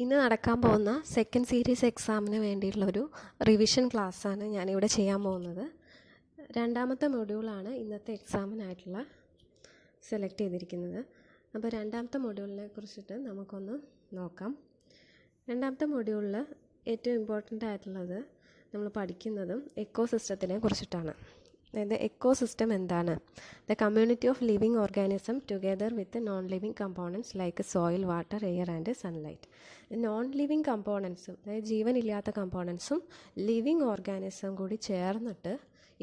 ഇന്ന് നടക്കാൻ പോകുന്ന സെക്കൻഡ് സീരീസ് എക്സാമിന് വേണ്ടിയിട്ടുള്ളൊരു റിവിഷൻ ക്ലാസ്സാണ് ഞാനിവിടെ ചെയ്യാൻ പോകുന്നത്. രണ്ടാമത്തെ മൊഡ്യൂളാണ് ഇന്നത്തെ എക്സാമിനായിട്ടുള്ള സെലക്ട് ചെയ്തിരിക്കുന്നത്. അപ്പോൾ രണ്ടാമത്തെ മൊഡ്യൂളിനെ കുറിച്ചിട്ട് നമുക്കൊന്ന് നോക്കാം. രണ്ടാമത്തെ മൊഡ്യൂളിൽ ഏറ്റവും ഇമ്പോർട്ടൻ്റ് ആയിട്ടുള്ളത് നമ്മൾ പഠിക്കുന്നതും എക്കോ സിസ്റ്റത്തിനെ കുറിച്ചിട്ടാണ്. അതായത് എക്കോ സിസ്റ്റം എന്താണ്? The community of living organism together with non living components like soil, water, air and sunlight. Non living കമ്പോണൻസും, അതായത് ജീവനില്ലാത്ത കമ്പോണൻസും ലിവിങ് ഓർഗാനിസം കൂടി ചേർന്നിട്ട്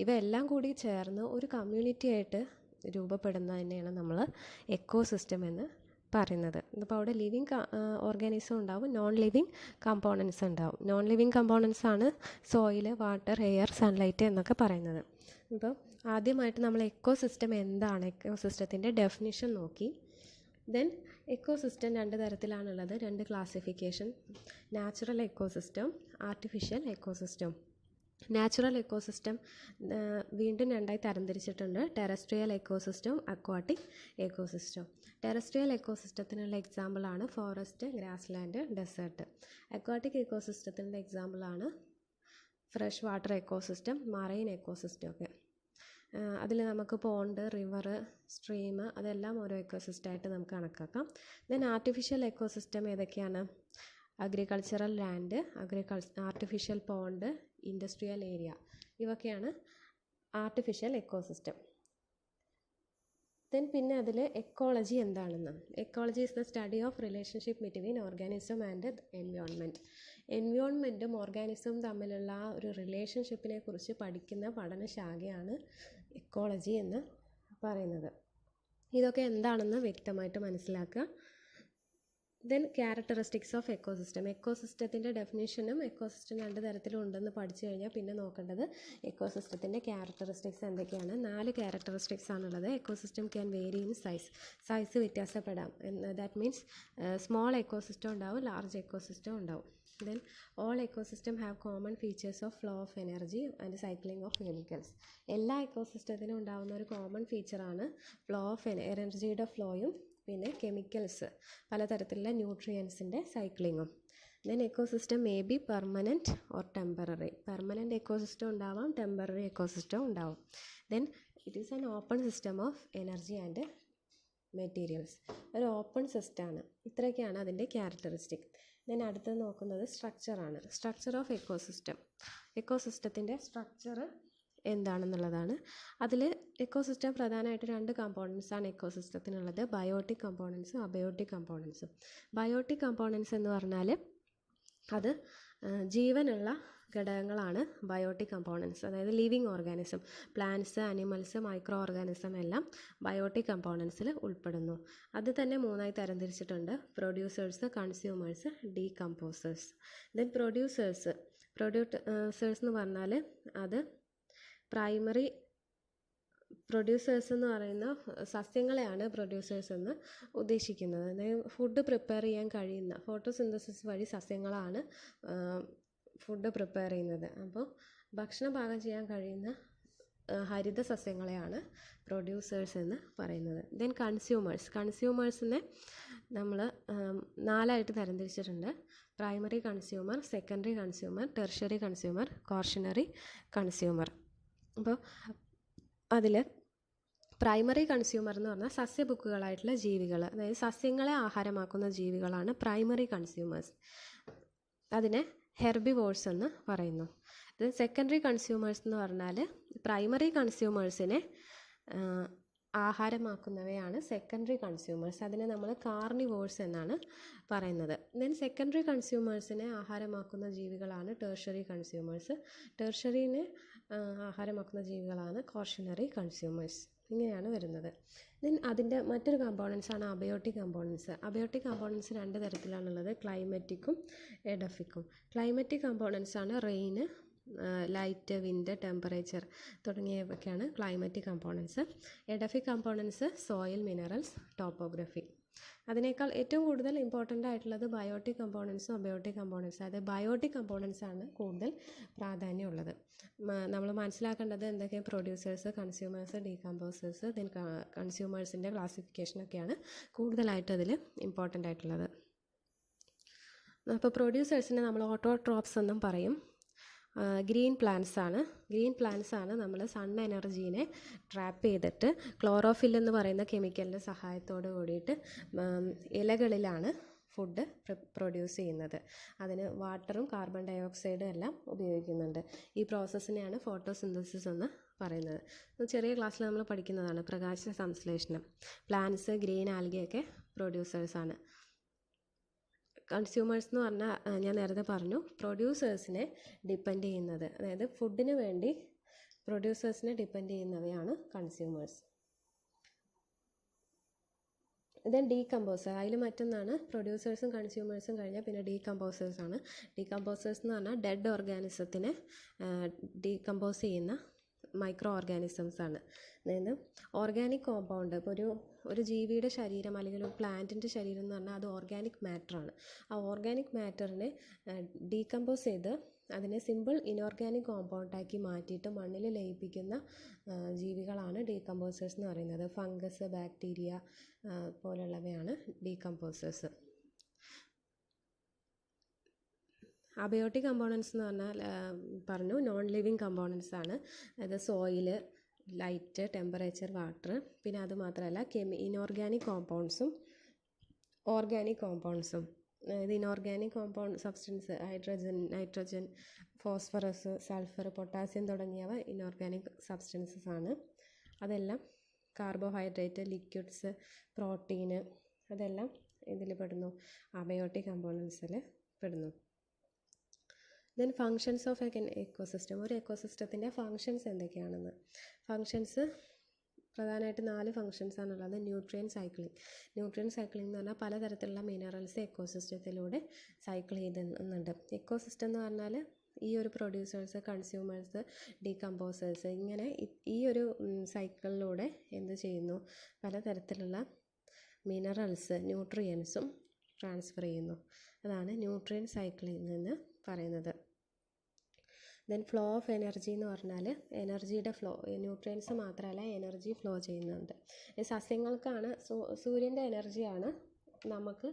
ഇവയെല്ലാം കൂടി ചേർന്ന് ഒരു കമ്മ്യൂണിറ്റി ആയിട്ട് രൂപപ്പെടുന്നതിനെയാണ് നമ്മൾ എക്കോ സിസ്റ്റം എന്ന് പറയുന്നത്. അപ്പോൾ അവിടെ ലിവിങ് ഓർഗാനിസം ഉണ്ടാവും, നോൺ ലിവിങ് കമ്പോണൻസ് ഉണ്ടാവും. നോൺ ലിവിങ് കമ്പോണൻസ് ആണ് സോയിൽ, വാട്ടർ, എയർ, സൺലൈറ്റ് എന്നൊക്കെ പറയുന്നത്. അപ്പോൾ ആദ്യമായിട്ട് നമ്മൾ എക്കോ സിസ്റ്റം എന്താണ്, എക്കോ സിസ്റ്റത്തിൻ്റെ ഡെഫിനിഷൻ നോക്കി. ദെൻ എക്കോ സിസ്റ്റം രണ്ട് തരത്തിലാണുള്ളത്, രണ്ട് classification: natural ecosystem, artificial ecosystem. Natural ecosystem വീണ്ടും രണ്ടായി തരംതിരിച്ചിട്ടുണ്ട്: terrestrial ecosystem, aquatic ecosystem. Terrestrial എക്കോ സിസ്റ്റത്തിനുള്ള എക്സാമ്പിളാണ് forest, grassland, desert. Aquatic എക്കോ സിസ്റ്റത്തിൻ്റെ എക്സാമ്പിളാണ് fresh water echo system, marine ecosystem ഒക്കെ. അതിൽ നമുക്ക് പോണ്ട്, റിവർ, സ്ട്രീം അതെല്ലാം ഓരോ എക്കോ സിസ്റ്റമായിട്ട് നമുക്ക് കണക്കാക്കാം. ദെൻ ആർട്ടിഫിഷ്യൽ എക്കോ സിസ്റ്റം ഏതൊക്കെയാണ്? Agricultural land, artificial pond, industrial area, ഇവയൊക്കെയാണ് ആർട്ടിഫിഷ്യൽ എക്കോ സിസ്റ്റം. ദെൻ പിന്നെ അതിൽ എക്കോളജി എന്താണെന്ന്. Ecology is the study of relationship between organism and environment. എൻവയോൺമെൻറ്റും ഓർഗാനിസവും തമ്മിലുള്ള ആ ഒരു റിലേഷൻഷിപ്പിനെ കുറിച്ച് പഠിക്കുന്ന പഠനശാഖയാണ് എക്കോളജി എന്ന് പറയുന്നത്. ഇതൊക്കെ എന്താണെന്ന് വ്യക്തമായിട്ട് മനസ്സിലാക്കുക. Then characteristics of ecosystem. എക്കോസിസ്റ്റത്തിൻ്റെ ഡെഫിനേഷനും എക്കോസിസ്റ്റം രണ്ട് തരത്തിലും ഉണ്ടെന്ന് പഠിച്ചു കഴിഞ്ഞാൽ പിന്നെ നോക്കേണ്ടത് എക്കോസിസ്റ്റത്തിൻ്റെ ക്യാരക്ടറിസ്റ്റിക്സ് എന്തൊക്കെയാണ്. 4 ക്യാരക്ടറിസ്റ്റിക്സ് ആണുള്ളത്. Ecosystem can vary in size വ്യത്യാസപ്പെടാം. ദാറ്റ് മീൻസ് സ്മോൾ എക്കോസിസ്റ്റം ഉണ്ടാവും, ലാർജ് എക്കോസിസ്റ്റം ഉണ്ടാവും. Then all ecosystem have common features of flow of energy and cycling of chemicals. എല്ലാ എക്കോസിസ്റ്റത്തിനും ഉണ്ടാകുന്ന ഒരു കോമൺ ഫീച്ചറാണ് ഫ്ലോ ഓഫ് എനർജിയുടെ ഫ്ലോയും പിന്നെ കെമിക്കൽസ്, പലതരത്തിലുള്ള ന്യൂട്രിയൻസിൻ്റെ സൈക്ലിങ്ങും. Then ecosystem may be permanent or temporary. Permanent ecosystem ഉണ്ടാവാം, ടെമ്പററി എക്കോസിസ്റ്റം ഉണ്ടാവും. Then it is an open system of energy and materials. ഒരു ഓപ്പൺ സിസ്റ്റമാണ്. ഇത്രയൊക്കെയാണ് അതിൻ്റെ ക്യാരക്ടറിസ്റ്റിക്. ദെൻ അടുത്തത് നോക്കുന്നത് സ്ട്രക്ചറാണ്. Structure of ecosystem. എക്കോസിസ്റ്റത്തിൻ്റെ സ്ട്രക്ചർ എന്താണെന്നുള്ളതാണ്. അതിൽ എക്കോസിസ്റ്റം പ്രധാനമായിട്ട് 2 കമ്പോണൻസാണ് എക്കോസിസ്റ്റത്തിനുള്ളത്: ബയോട്ടിക് കമ്പോണൻസും അബയോട്ടിക് കമ്പോണൻസും. ബയോട്ടിക് കമ്പോണൻസ് എന്ന് പറഞ്ഞാൽ അത് ജീവനുള്ള ഘടകങ്ങളാണ് ബയോട്ടിക് കമ്പോണൻസ്. അതായത് living organism, plants, animals, micro organism എല്ലാം ബയോട്ടിക് കമ്പോണൻസിൽ ഉൾപ്പെടുന്നു. അത് തന്നെ 3ആയി തരംതിരിച്ചിട്ടുണ്ട്: producers, consumers, decomposers. Then producers എന്ന് പറഞ്ഞാൽ അത് പ്രൈമറി പ്രൊഡ്യൂസേഴ്സ് എന്ന് പറയുന്ന സസ്യങ്ങളെയാണ് പ്രൊഡ്യൂസേഴ്സ് എന്ന് ഉദ്ദേശിക്കുന്നത്. അതായത് ഫുഡ് പ്രിപ്പയർ ചെയ്യാൻ കഴിയുന്ന, ഫോട്ടോസിന്തസിസ് വഴി സസ്യങ്ങളാണ് ഫുഡ് പ്രിപ്പയർ ചെയ്യുന്നത്. അപ്പോൾ ഭക്ഷണം പാകം ചെയ്യാൻ കഴിയുന്ന ഹരിത സസ്യങ്ങളെയാണ് പ്രൊഡ്യൂസേഴ്സ് എന്ന് പറയുന്നത്. ദെൻ കൺസ്യൂമേഴ്സിനെ നമ്മൾ 4ആയിട്ട് തരംതിരിച്ചിട്ടുണ്ട്: primary consumer, secondary consumer, tertiary consumer, quaternary consumer. അപ്പോൾ അതിൽ പ്രൈമറി കൺസ്യൂമർ എന്ന് പറഞ്ഞാൽ സസ്യഭുക്കുകളായിട്ടുള്ള ജീവികൾ, അതായത് സസ്യങ്ങളെ ആഹാരമാക്കുന്ന ജീവികളാണ് പ്രൈമറി കൺസ്യൂമേഴ്സ്. അതിനെ ഹെർബിവോഴ്സ് എന്ന് പറയുന്നു. ഇത് സെക്കൻഡറി കൺസ്യൂമേഴ്സ് എന്ന് പറഞ്ഞാൽ പ്രൈമറി കൺസ്യൂമേഴ്സിനെ ആഹാരമാക്കുന്നവയാണ് സെക്കൻഡറി കൺസ്യൂമേഴ്സ്. അതിനെ നമ്മൾ കാർണിവോഴ്സ് എന്നാണ് പറയുന്നത്. ദെൻ സെക്കൻഡറി കൺസ്യൂമേഴ്സിനെ ആഹാരമാക്കുന്ന ജീവികളാണ് ടെർഷ്യറി കൺസ്യൂമേഴ്സ്. ടെർഷ്യറിനെ ആഹാരമാക്കുന്ന ജീവികളാണ് ക്വാർഷനറി കൺസ്യൂമേഴ്സ്. ഇങ്ങനെയാണ് വരുന്നത്. ദെൻ അതിൻ്റെ മറ്റൊരു കമ്പോണൻസാണ് അബയോട്ടിക് കമ്പോണൻസ്. അബയോട്ടിക് കമ്പോണൻസ് 2 തരത്തിലാണുള്ളത്: ക്ലൈമറ്റിക്കും എഡഫിക്കും. Climatic components rain, light, wind, temperature തുടങ്ങിയവയൊക്കെയാണ് climatic components. Edaphic components soil, minerals, topography. അതിനേക്കാൾ ഏറ്റവും കൂടുതൽ ഇമ്പോർട്ടൻ്റ് ആയിട്ടുള്ളത് ബയോട്ടിക് കമ്പോണൻസും അബയോട്ടിക് കമ്പോണൻസും. അതായത് ബയോട്ടിക് കമ്പോണൻസ് ആണ് കൂടുതൽ പ്രാധാന്യമുള്ളത്. നമ്മൾ മനസ്സിലാക്കേണ്ടത് എന്തൊക്കെ: പ്രൊഡ്യൂസേഴ്സ്, കൺസ്യൂമേഴ്സ്, ഡീകമ്പോസേഴ്സ്, ദെൻ കൺസ്യൂമേഴ്സിൻ്റെ ക്ലാസിഫിക്കേഷനൊക്കെയാണ് കൂടുതലായിട്ട് അതിൽ ഇമ്പോർട്ടൻ്റ് ആയിട്ടുള്ളത്. അപ്പോൾ പ്രൊഡ്യൂസേഴ്സിനെ നമ്മൾ ഓട്ടോട്രോപ്സ് എന്നും പറയും. ഗ്രീൻ പ്ലാന്റ്സ് ആണ് നമ്മൾ സൺ എനർജീനെ ട്രാപ്പ് ചെയ്തിട്ട് ക്ലോറോഫിൽ എന്ന് പറയുന്ന കെമിക്കലിൻ്റെ സഹായത്തോട് കൂടിയിട്ട് ഇലകളിലാണ് ഫുഡ് പ്രൊഡ്യൂസ് ചെയ്യുന്നത്. അതിന് വാട്ടറും കാർബൺ ഡൈ ഓക്സൈഡും എല്ലാം ഉപയോഗിക്കുന്നുണ്ട്. ഈ പ്രോസസ്സിനെയാണ് ഫോട്ടോസിന്തസിസ് എന്ന് പറയുന്നത്. ചെറിയ ക്ലാസ്സിൽ നമ്മൾ പഠിക്കുന്നതാണ് പ്രകാശ സംശ്ലേഷണം. പ്ലാന്റ്സ്, ഗ്രീൻ ആൽഗയൊക്കെ പ്രൊഡ്യൂസേഴ്സാണ്. കൺസ്യൂമേഴ്സ് എന്ന് പറഞ്ഞാൽ ഞാൻ നേരത്തെ പറഞ്ഞു, പ്രൊഡ്യൂസേഴ്സിനെ ഡിപ്പെൻഡ് ചെയ്യുന്നത്, അതായത് ഫുഡിന് വേണ്ടി പ്രൊഡ്യൂസേഴ്സിനെ ഡിപ്പെൻഡ് ചെയ്യുന്നവയാണ് കൺസ്യൂമേഴ്സ്. ദെൻ ഡീകമ്പോസർ, അതിൽ മറ്റൊന്നാണ് പ്രൊഡ്യൂസേഴ്സും കൺസ്യൂമേഴ്സും കഴിഞ്ഞാൽ പിന്നെ ഡീകമ്പോസേഴ്സാണ്. ഡീകമ്പോസേഴ്സ് എന്ന് പറഞ്ഞാൽ ഡെഡ് ഓർഗാനിസത്തിനെ ഡീകമ്പോസ് ചെയ്യുന്ന മൈക്രോ ഓർഗാനിസംസ് ആണ്. അതായത് ഓർഗാനിക് കോമ്പൗണ്ട്, ഇപ്പോൾ ഒരു ജീവിയുടെ ശരീരം അല്ലെങ്കിൽ ഒരു പ്ലാന്റിൻ്റെ ശരീരം എന്ന് പറഞ്ഞാൽ അത് ഓർഗാനിക് മാറ്ററാണ്. ആ ഓർഗാനിക് മാറ്ററിനെ ഡീകമ്പോസ് ചെയ്ത് അതിനെ സിമ്പിൾ ഇനോർഗാനിക് കോമ്പൗണ്ടാക്കി മാറ്റിയിട്ട് മണ്ണിൽ ലയിപ്പിക്കുന്ന ജീവികളാണ് ഡീകമ്പോസേഴ്സ് എന്ന് പറയുന്നത്. ഫംഗസ്, ബാക്ടീരിയ പോലുള്ളവയാണ് ഡീകമ്പോസേഴ്സ്. അബയോട്ടിക് കമ്പോണൻസ് എന്ന് പറഞ്ഞാൽ പറഞ്ഞു നോൺ ലിവിങ് കമ്പോണൻസ് ആണ്. അതായത് സോയിൽ, ലൈറ്റ്, ടെമ്പറേച്ചർ, വാട്ടർ, പിന്നെ അത് മാത്രമല്ല ഇനോർഗാനിക് കോമ്പൗണ്ട്സും ഓർഗാനിക് കോമ്പൗണ്ട്സും. അതായത് inorganic compound substance nitrogen, phosphorus, sulphur, potassium തുടങ്ങിയവ ഇനോർഗാനിക് സബ്സ്റ്റൻസസ് ആണ്. അതെല്ലാം കാർബോഹൈഡ്രേറ്റ്, ലിക്വിഡ്സ്, പ്രോട്ടീന്, അതെല്ലാം ഇതിൽ പെടുന്നു, അബയോട്ടിക് കമ്പോണൻസിൽ പെടുന്നു. Then functions of ecosystem. ഒരു എക്കോസിസ്റ്റത്തിൻ്റെ ഫങ്ഷൻസ് എന്തൊക്കെയാണെന്ന്. ഫങ്ഷൻസ് പ്രധാനമായിട്ട് 4 ഫങ്ഷൻസാണുള്ളത്. ന്യൂട്രിയൻ സൈക്ലിംഗ് എന്ന് പറഞ്ഞാൽ പലതരത്തിലുള്ള മിനറൽസ് എക്കോസിസ്റ്റത്തിലൂടെ സൈക്കിൾ ചെയ്യുന്നുണ്ട്. എക്കോസിസ്റ്റം എന്ന് പറഞ്ഞാൽ ഈ ഒരു പ്രൊഡ്യൂസേഴ്സ്, കൺസ്യൂമേഴ്സ്, ഡീകമ്പോസേഴ്സ്, ഇങ്ങനെ ഈ ഒരു സൈക്കിളിലൂടെ എന്ത് ചെയ്യുന്നു, പലതരത്തിലുള്ള മിനറൽസ്, ന്യൂട്രിയൻസും ട്രാൻസ്ഫർ ചെയ്യുന്നു. അതാണ് ന്യൂട്രിയൻ സൈക്ലിംഗ് എന്ന് പറയുന്നത്. ദെൻ ഫ്ലോ ഓഫ് എനർജി എന്ന് പറഞ്ഞാൽ എനർജിയുടെ ഫ്ലോ, ന്യൂട്രിയൻസ് മാത്രമല്ല എനർജി ഫ്ലോ ചെയ്യുന്നുണ്ട്. സസ്യങ്ങൾക്കാണ് സൂര്യൻ്റെ എനർജിയാണ് നമുക്ക്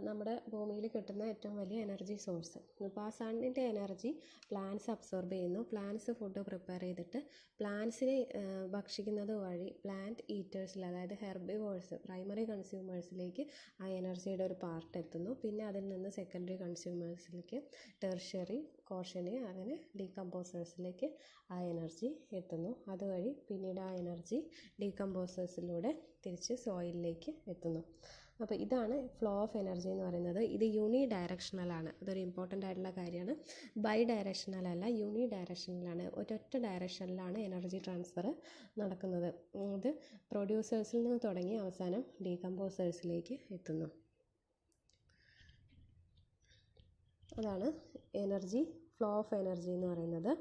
നമ്മുടെ ഭൂമിയിൽ കിട്ടുന്ന ഏറ്റവും വലിയ എനർജി സോഴ്സ്. അപ്പോൾ ആ സണ്ണിൻ്റെ എനർജി പ്ലാന്റ്സ് അബ്സോർബ് ചെയ്യുന്നു. പ്ലാന്റ്സ് ഫുഡ് പ്രിപ്പയർ ചെയ്തിട്ട് പ്ലാന്റ്സിനെ ഭക്ഷിക്കുന്നത് വഴി പ്ലാന്റ് ഈറ്റേഴ്സിൽ, അതായത് ഹെർബിവോഴ്സ്, പ്രൈമറി കൺസ്യൂമേഴ്സിലേക്ക് ആ എനർജിയുടെ ഒരു പാർട്ട് എത്തുന്നു. പിന്നെ അതിൽ നിന്ന് സെക്കൻഡറി കൺസ്യൂമേഴ്സിലേക്ക്, ടെർഷ്യറി, കോഷനി, അങ്ങനെ ഡീകമ്പോസേഴ്സിലേക്ക് ആ എനർജി എത്തുന്നു. അതുവഴി പിന്നീട് ആ എനർജി ഡീകമ്പോസേഴ്സിലൂടെ തിരിച്ച് സോയിലിലേക്ക് എത്തുന്നു. അപ്പോൾ ഇതാണ് ഫ്ലോ ഓഫ് എനർജി എന്ന് പറയുന്നത്. ഇത് യൂണി ഡയറക്ഷണലാണ്. അതൊരു ഇമ്പോർട്ടൻ്റ് ആയിട്ടുള്ള കാര്യമാണ്. ബൈ ഡയറക്ഷണൽ അല്ല, യൂണി ഡയറക്ഷണലാണ്. ഒരൊറ്റ ഡയറക്ഷനിലാണ് എനർജി ട്രാൻസ്ഫർ നടക്കുന്നത്. ഇത് പ്രൊഡ്യൂസേഴ്സിൽ നിന്ന് തുടങ്ങി അവസാനം ഡീകമ്പോസേഴ്സിലേക്ക് എത്തുന്നു. അതാണ് ഫ്ലോ ഓഫ് എനർജി എന്ന് പറയുന്നത്.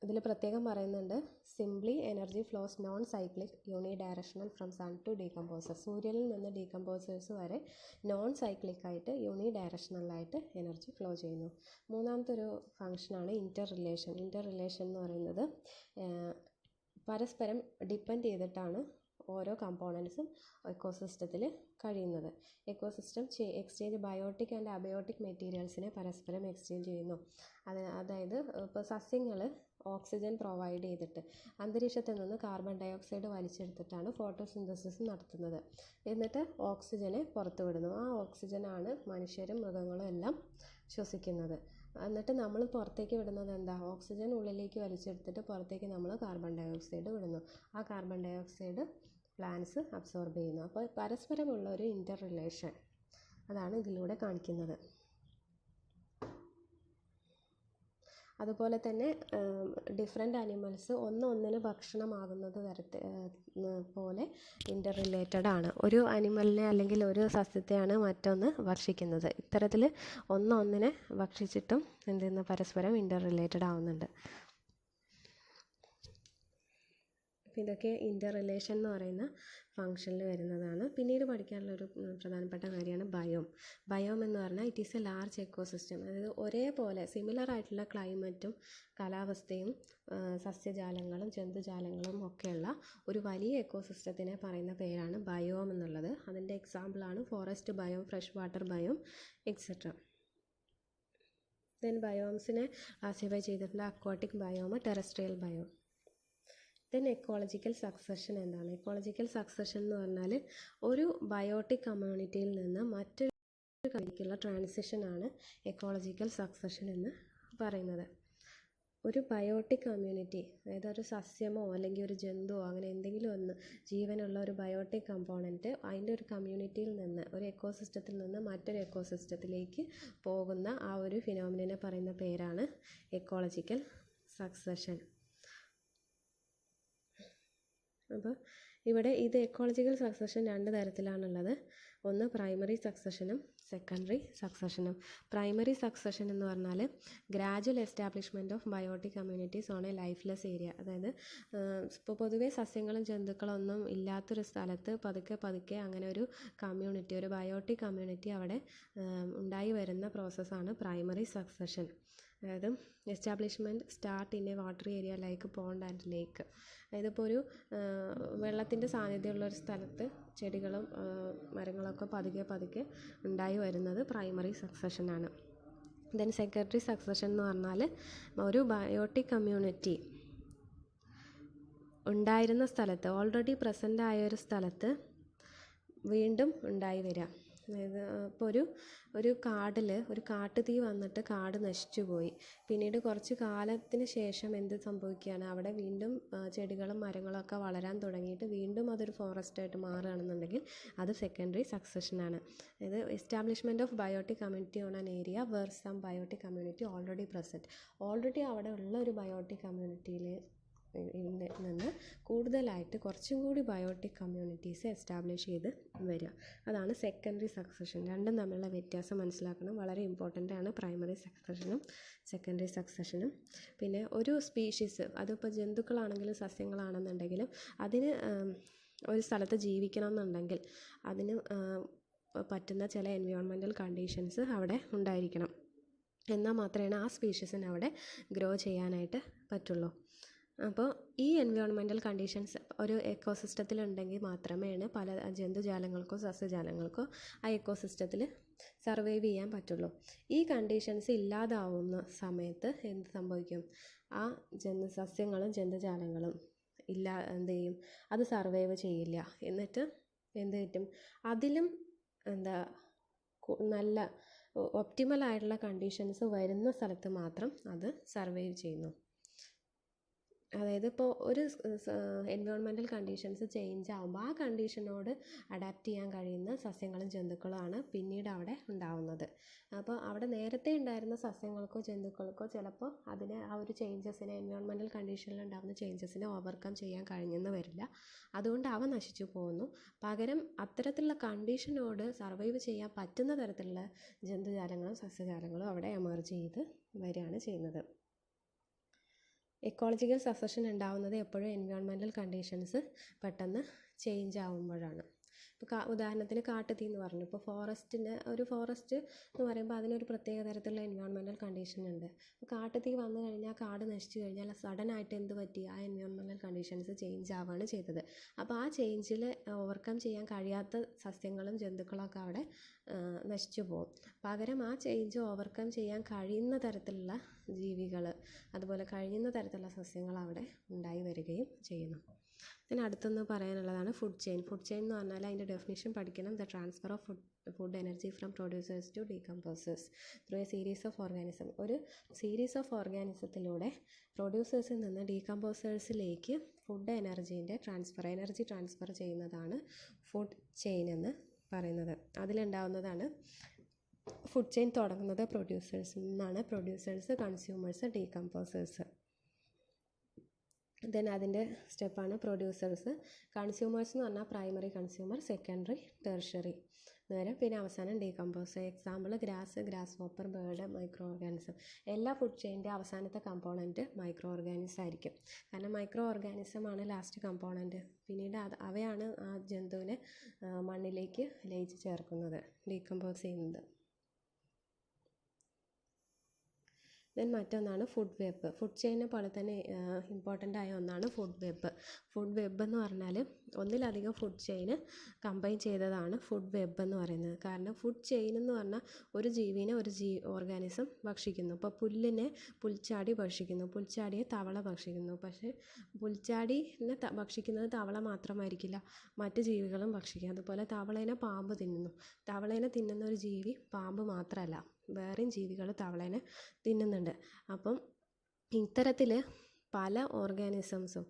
ഇതിൽ പ്രത്യേകം പറയുന്നുണ്ട്, simply energy flows non cyclic unidirectional from sun to decomposer. സൂര്യനിൽ നിന്ന് ഡീകമ്പോസേഴ്സ് വരെ നോൺ സൈക്ലിക് ആയിട്ട് യൂണി ഡയറക്ഷണലായിട്ട് എനർജി ഫ്ലോ ചെയ്യുന്നു. മൂന്നാമത്തെ ഒരു ഫങ്ഷനാണ് ഇൻ്റർ റിലേഷൻ എന്ന് പറയുന്നത് പരസ്പരം ഡിപ്പെൻഡ് ചെയ്തിട്ടാണ് ഓരോ കമ്പോണൻസും എക്കോസിസ്റ്റത്തിൽ കഴിയുന്നത്. Ecosystem exchange biotic and abiotic മെറ്റീരിയൽസിനെ പരസ്പരം എക്സ്ചേഞ്ച് ചെയ്യുന്നു. അതായത് ഇപ്പോൾ സസ്യങ്ങൾ ഓക്സിജൻ പ്രൊവൈഡ് ചെയ്തിട്ട് അന്തരീക്ഷത്തിൽ നിന്ന് കാർബൺ ഡൈ ഓക്സൈഡ് വലിച്ചെടുത്തിട്ടാണ് ഫോട്ടോസിന്തസിസ് നടത്തുന്നത്. എന്നിട്ട് ഓക്സിജനെ പുറത്തു വിടുന്നു. ആ ഓക്സിജനാണ് മനുഷ്യരും മൃഗങ്ങളും എല്ലാം ശ്വസിക്കുന്നത്. എന്നിട്ട് നമ്മൾ പുറത്തേക്ക് വിടുന്നത് എന്താ, ഓക്സിജൻ ഉള്ളിലേക്ക് വലിച്ചെടുത്തിട്ട് പുറത്തേക്ക് നമ്മൾ കാർബൺ ഡൈ ഓക്സൈഡ് വിടുന്നു. ആ carbon dioxide plants absorb ചെയ്യുന്നു. അപ്പോൾ പരസ്പരമുള്ള ഒരു ഇൻ്റർ റിലേഷൻ അതാണ് ഇതിലൂടെ കാണിക്കുന്നത്. അതുപോലെ തന്നെ ഡിഫറെൻ്റ് അനിമൽസ് ഒന്നിന് ഭക്ഷണമാകുന്നത് പോലെ ഇൻ്റർ റിലേറ്റഡ് ആണ്. ഒരു അനിമലിനെ അല്ലെങ്കിൽ ഒരു സസ്യത്തെയാണ് മറ്റൊന്ന് ഭക്ഷിക്കുന്നത്. ഇത്തരത്തിൽ ഒന്നിനെ ഭക്ഷിച്ചിട്ടും പരസ്പരം ഇൻ്റർ റിലേറ്റഡ് ആവുന്നുണ്ട്. ഇതൊക്കെ ഇൻ്റർ റിലേഷൻ എന്ന് പറയുന്ന ഫങ്ഷനിൽ വരുന്നതാണ്. പിന്നീട് പഠിക്കാനുള്ളൊരു പ്രധാനപ്പെട്ട കാര്യമാണ് ബയോം എന്ന് പറഞ്ഞാൽ it is A large ecosystem. അതായത് ഒരേപോലെ സിമിലർ ആയിട്ടുള്ള ക്ലൈമറ്റും കാലാവസ്ഥയും സസ്യജാലങ്ങളും ജന്തുജാലങ്ങളും ഒക്കെയുള്ള ഒരു വലിയ എക്കോസിസ്റ്റത്തിനെ പറയുന്ന പേരാണ് ബയോം എന്നുള്ളത്. അതിൻ്റെ എക്സാമ്പിളാണ് forest biome, fresh water biome etcetera. Then ബയോംസിനെ ക്ലാസിഫൈ ചെയ്തിട്ടുള്ള aquatic biome, terrestrial biome. Then ecological succession എന്താണ്? എക്കോളജിക്കൽ സക്സഷൻ എന്ന് പറഞ്ഞാൽ ഒരു ബയോട്ടിക് കമ്മ്യൂണിറ്റിയിൽ നിന്ന് മറ്റൊരു കമ്മ്യൂണിറ്റിക്കുള്ള ട്രാൻസിഷനാണ് എക്കോളജിക്കൽ സക്സഷൻ എന്ന് പറയുന്നത്. ഒരു ബയോട്ടിക് കമ്മ്യൂണിറ്റി, അതായത് ഒരു സസ്യമോ അല്ലെങ്കിൽ ഒരു ജന്തുവോ അങ്ങനെ എന്തെങ്കിലും ഒന്ന് ജീവനുള്ള ഒരു ബയോട്ടിക് കമ്പോണൻറ്റ് അതിൻ്റെ ഒരു കമ്മ്യൂണിറ്റിയിൽ നിന്ന്, ഒരു എക്കോസിസ്റ്റത്തിൽ നിന്ന് മറ്റൊരു എക്കോസിസ്റ്റത്തിലേക്ക് പോകുന്ന ആ ഒരു ഫിനോമിനനെ പറയുന്ന പേരാണ് എക്കോളജിക്കൽ സക്സഷൻ. അപ്പോൾ ഇവിടെ ഇത് എക്കോളജിക്കൽ സക്സഷൻ 2 തരത്തിലാണുള്ളത്. ഒന്ന് പ്രൈമറി സക്സഷനും സെക്കൻഡറി സക്സഷനും. പ്രൈമറി സക്സഷൻ എന്ന് പറഞ്ഞാൽ gradual establishment of biotic communities on a lifeless area. അതായത് ഇപ്പോൾ പൊതുവേ സസ്യങ്ങളും ജന്തുക്കളൊന്നും ഇല്ലാത്തൊരു സ്ഥലത്ത് പതുക്കെ അങ്ങനെ ഒരു കമ്മ്യൂണിറ്റി, ഒരു ബയോട്ടിക് കമ്മ്യൂണിറ്റി അവിടെ ഉണ്ടായി വരുന്ന പ്രോസസ്സാണ് പ്രൈമറി സക്സഷൻ. അതായത് establishment start in a water area like pond and lake. അതായത് ഇപ്പോൾ ഒരു വെള്ളത്തിൻ്റെ സാന്നിധ്യമുള്ളൊരു സ്ഥലത്ത് ചെടികളും മരങ്ങളൊക്കെ പതുക്കെ ഉണ്ടായി വരുന്നത് പ്രൈമറി സക്സഷനാണ്. ദെൻ സെക്കൻഡറി സക്സഷൻ എന്ന് പറഞ്ഞാൽ ഒരു ബയോട്ടിക് കമ്മ്യൂണിറ്റി ഉണ്ടായിരുന്ന സ്ഥലത്ത്, ഓൾറെഡി പ്രസൻ്റ് ആയ ഒരു സ്ഥലത്ത് വീണ്ടും ഉണ്ടായി വരിക. അതായത് ഇപ്പോൾ ഒരു കാട്ടിൽ ഒരു കാട്ടുതീ വന്നിട്ട് കാട് നശിച്ചു പോയി. പിന്നീട് കുറച്ച് കാലത്തിന് ശേഷം എന്ത് സംഭവിക്കുകയാണ്, അവിടെ വീണ്ടും ചെടികളും മരങ്ങളൊക്കെ വളരാൻ തുടങ്ങിയിട്ട് വീണ്ടും അതൊരു ഫോറസ്റ്റായിട്ട് മാറുകയാണെന്നുണ്ടെങ്കിൽ അത് സെക്കൻഡറി സക്സഷനാണ്. അതായത് establishment of biotic community on an area where some biotic community already present. Already അവിടെ ഉള്ള ഒരു ബയോട്ടിക് കമ്മ്യൂണിറ്റിയിൽ നിന്ന് കൂടുതലായിട്ട് കുറച്ചും കൂടി ബയോട്ടിക് കമ്മ്യൂണിറ്റീസ് എസ്റ്റാബ്ലിഷ് ചെയ്ത് വരിക. അതാണ് സെക്കൻഡറി സക്സഷൻ. രണ്ടും തമ്മിലുള്ള വ്യത്യാസം മനസ്സിലാക്കണം. വളരെ ഇമ്പോർട്ടൻ്റ് ആണ് പ്രൈമറി സക്സഷനും സെക്കൻഡറി സക്സഷനും. പിന്നെ ഒരു സ്പീഷീസ്, അതിപ്പോൾ ജന്തുക്കളാണെങ്കിലും സസ്യങ്ങളാണെന്നുണ്ടെങ്കിലും അതിന് ഒരു സ്ഥലത്ത് ജീവിക്കണം എന്നുണ്ടെങ്കിൽ അതിന് പറ്റുന്ന ചില എൻവയോൺമെൻറ്റൽ കണ്ടീഷൻസ് അവിടെ ഉണ്ടായിരിക്കണം. എന്നാൽ മാത്രമേ ആ സ്പീഷീസിന് അവിടെ ഗ്രോ ചെയ്യാനായിട്ട് പറ്റുള്ളൂ. അപ്പോൾ ഈ എൻവയോൺമെൻറ്റൽ കണ്ടീഷൻസ് ഒരു എക്കോസിസ്റ്റത്തിൽ ഉണ്ടെങ്കിൽ മാത്രമേ പല ജന്തുജാലങ്ങൾക്കോ സസ്യജാലങ്ങൾക്കോ ആ എക്കോസിസ്റ്റത്തിൽ സർവൈവ് ചെയ്യാൻ പറ്റുള്ളൂ. ഈ കണ്ടീഷൻസ് ഇല്ലാതാവുന്ന സമയത്ത് എന്ത് സംഭവിക്കും? ആ സസ്യങ്ങളും ജന്തുജാലങ്ങളും എന്ത് ചെയ്യും? അത് സർവൈവ് ചെയ്യില്ല. എന്നിട്ട് എന്ത് കിട്ടും? അതിലും നല്ല ഒപ്റ്റിമൽ ആയിട്ടുള്ള കണ്ടീഷൻസ് വരുന്ന സ്ഥലത്ത് മാത്രം അത് സർവൈവ് ചെയ്യുന്നു. അതായത് ഇപ്പോൾ ഒരു എൻവയോൺമെൻറ്റൽ കണ്ടീഷൻസ് ചേഞ്ച് ആകുമ്പോൾ ആ കണ്ടീഷനോട് അഡാപ്റ്റ് ചെയ്യാൻ കഴിയുന്ന സസ്യങ്ങളും ജന്തുക്കളുമാണ് പിന്നീട് അവിടെ ഉണ്ടാവുന്നത്. അപ്പോൾ അവിടെ നേരത്തെ ഉണ്ടായിരുന്ന സസ്യങ്ങൾക്കോ ജന്തുക്കൾക്കോ ചിലപ്പോൾ അതിനെ ആ ഒരു ചേഞ്ചസിനെ, എൻവയോൺമെൻറ്റൽ കണ്ടീഷനിൽ ഉണ്ടാകുന്ന ചേഞ്ചസിനെ ഓവർകം ചെയ്യാൻ കഴിഞ്ഞെന്ന് വരില്ല. അതുകൊണ്ട് അവ നശിച്ചു പോകുന്നു. പകരം അത്തരത്തിലുള്ള കണ്ടീഷനോട് സർവൈവ് ചെയ്യാൻ പറ്റുന്ന തരത്തിലുള്ള ജന്തുജാലങ്ങളും സസ്യജാലങ്ങളും അവിടെ എമർജ് ചെയ്ത് വരികയാണ് ചെയ്യുന്നത്. എക്കോളജിക്കൽ സക്സഷൻ ഉണ്ടാവുന്നത് എപ്പോഴും എൻവയോൺമെൻറ്റൽ കണ്ടീഷൻസ് പെട്ടെന്ന് ചേഞ്ച് ആവുമ്പോഴാണ്. ഇപ്പോൾ ഉദാഹരണത്തിന് കാട്ടുതീ എന്ന് പറഞ്ഞു. ഇപ്പോൾ ഒരു ഫോറസ്റ്റ് എന്ന് പറയുമ്പോൾ അതിനൊരു പ്രത്യേക തരത്തിലുള്ള എൻവയോൺമെൻറ്റൽ കണ്ടീഷൻ ഉണ്ട്. അപ്പോൾ കാട്ടുതീ വന്നു കഴിഞ്ഞാൽ, കാട് നശിച്ചു കഴിഞ്ഞാൽ സഡനായിട്ട് എന്ത് പറ്റി? ആ എൻവയോൺമെൻറ്റൽ കണ്ടീഷൻസ് ചേഞ്ച് ആവുകയാണ് ചെയ്തത്. അപ്പോൾ ആ ചേഞ്ചിൽ ഓവർകം ചെയ്യാൻ കഴിയാത്ത സസ്യങ്ങളും ജന്തുക്കളൊക്കെ അവിടെ നശിച്ചു പോകും. പകരം ആ ചേഞ്ച് ഓവർകം ചെയ്യാൻ കഴിയുന്ന തരത്തിലുള്ള ജീവികൾ, അതുപോലെ കഴിയുന്ന തരത്തിലുള്ള സസ്യങ്ങൾ അവിടെ ഉണ്ടായി വരികയും ചെയ്യുന്നു. പിന്നെ അടുത്തൊന്ന് പറയാനുള്ളതാണ് ഫുഡ് ചെയിൻ. ഫുഡ് ചെയിൻ എന്ന് പറഞ്ഞാൽ അതിൻ്റെ ഡെഫിനിഷൻ പഠിക്കണം. The transfer of food energy from producers to decomposers through a series of organism. ഒരു സീരീസ് ഓഫ് ഓർഗാനിസത്തിലൂടെ പ്രൊഡ്യൂസേഴ്സിൽ നിന്ന് ഡീകമ്പോസേഴ്സിലേക്ക് ഫുഡ് എനർജി ട്രാൻസ്ഫർ ചെയ്യുന്നതാണ് ഫുഡ് ചെയിൻ എന്ന് പറയുന്നത്. അതിലുണ്ടാവുന്നതാണ് ഫുഡ് ചെയിൻ. തുടങ്ങുന്നത് പ്രൊഡ്യൂസേഴ്സിൽ നിന്നാണ്. Producers, consumers, decomposers. ദെൻ അതിൻ്റെ സ്റ്റെപ്പാണ് പ്രൊഡ്യൂസേഴ്സ്. കൺസ്യൂമേഴ്സ് എന്ന് പറഞ്ഞാൽ പ്രൈമറി കൺസ്യൂമർ, സെക്കൻഡറി, ടെർഷ്യറി. വരും. പിന്നെ അവസാനം decompose. Example grass, grass hopper, bird, micro organism. എല്ലാ ഫുഡ് ചെയിൻ്റെ അവസാനത്തെ കമ്പോണൻറ്റ് മൈക്രോ ഓർഗാനിസം ആയിരിക്കും. കാരണം മൈക്രോ ഓർഗാനിസം ആണ് ലാസ്റ്റ് കമ്പോണൻറ്റ്. പിന്നീട് അവയാണ് ആ ജന്തുവിനെ മണ്ണിലേക്ക് ലയിച്ച് ചേർക്കുന്നത്, ഡീകമ്പോസ് ചെയ്യുന്നത്. ദെൻ മറ്റൊന്നാണ് ഫുഡ് വെബ്. ഫുഡ് ചെയിനെ പോലെ തന്നെ ഇമ്പോർട്ടൻ്റ് ആയ ഒന്നാണ് ഫുഡ് വെബ്. ഫുഡ് വെബ് എന്ന് പറഞ്ഞാൽ ഒന്നിലധികം ഫുഡ് ചെയിൻ കമ്പൈൻ ചെയ്തതാണ് ഫുഡ് വെബ് എന്ന് പറയുന്നത്. കാരണം ഫുഡ് ചെയിൻ എന്ന് പറഞ്ഞാൽ ഒരു ജീവിനെ ഒരു ഓർഗാനിസം ഭക്ഷിക്കുന്നു. ഇപ്പോൾ പുല്ലിനെ പുൽച്ചാടി ഭക്ഷിക്കുന്നു, പുൽച്ചാടിയെ തവള ഭക്ഷിക്കുന്നു. പക്ഷേ പുൽച്ചാടിനെ ഭക്ഷിക്കുന്നത് തവള മാത്രമായിരിക്കില്ല, മറ്റ് ജീവികളും ഭക്ഷിക്കും. അതുപോലെ തവളേനെ പാമ്പ് തിന്നുന്നു. തവളേനെ തിന്നുന്ന ഒരു ജീവി പാമ്പ് മാത്രമല്ല, വേറെയും ജീവികൾ തവളേനെ തിന്നുന്നുണ്ട്. അപ്പം ഇത്തരത്തിൽ പല ഓർഗാനിസംസും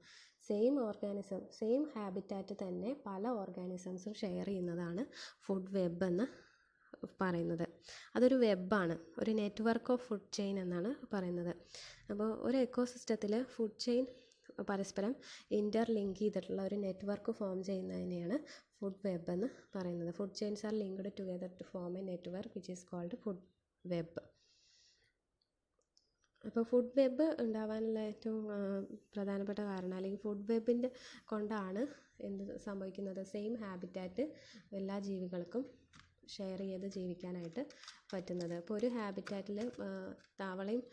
സെയിം ഹാബിറ്റാറ്റ് തന്നെ പല ഓർഗാനിസംസും ഷെയർ ചെയ്യുന്നതാണ് ഫുഡ് വെബ് എന്ന് പറയുന്നത്. അതൊരു വെബാണ്, ഒരു നെറ്റ്വർക്ക് ഓഫ് ഫുഡ് ചെയിൻ എന്നാണ് പറയുന്നത്. അപ്പോൾ ഒരു എക്കോസിസ്റ്റത്തിൽ ഫുഡ് ചെയിൻ പരസ്പരം ഇൻ്റർലിങ്ക് ചെയ്തിട്ടുള്ള ഒരു നെറ്റ്വർക്ക് ഫോം ചെയ്യുന്നതിനെയാണ് ഫുഡ് വെബ് എന്ന് പറയുന്നത്. Food chains are linked together to form a network which is called food web. അപ്പോൾ ഫുഡ് വെബ് ഉണ്ടാവാനുള്ള ഏറ്റവും പ്രധാനപ്പെട്ട കാരണം, അല്ലെങ്കിൽ ഫുഡ് വെബിൻ്റെ കൊണ്ടാണ് എന്ത് സംഭവിക്കുന്നത്, സെയിം ഹാബിറ്റാറ്റ് എല്ലാ ജീവികൾക്കും ഷെയർ ചെയ്ത് ജീവിക്കാനായിട്ട് പറ്റുന്നത്. അപ്പോൾ ഒരു ഹാബിറ്റാറ്റിൽ തവളയും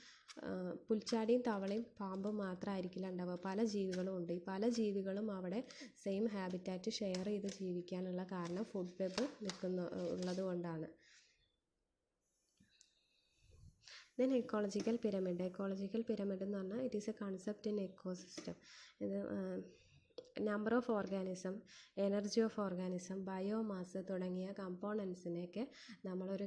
പുൽച്ചാടിയും തവളയും പാമ്പും മാത്രമായിരിക്കില്ല ഉണ്ടാവുക, പല ജീവികളും ഉണ്ട്. ഈ പല ജീവികളും അവിടെ സെയിം ഹാബിറ്റാറ്റ് ഷെയർ ചെയ്ത് ജീവിക്കാനുള്ള കാരണം ഫുഡ് വെബ് ഉള്ളത് കൊണ്ടാണ്. Then ecological pyramid. Ecological pyramid എന്ന് പറഞ്ഞാൽ it is a concept in ecosystem. ഇത് number of organism, energy of organism, biomass തുടങ്ങിയ കമ്പോണൻസിനെയൊക്കെ നമ്മളൊരു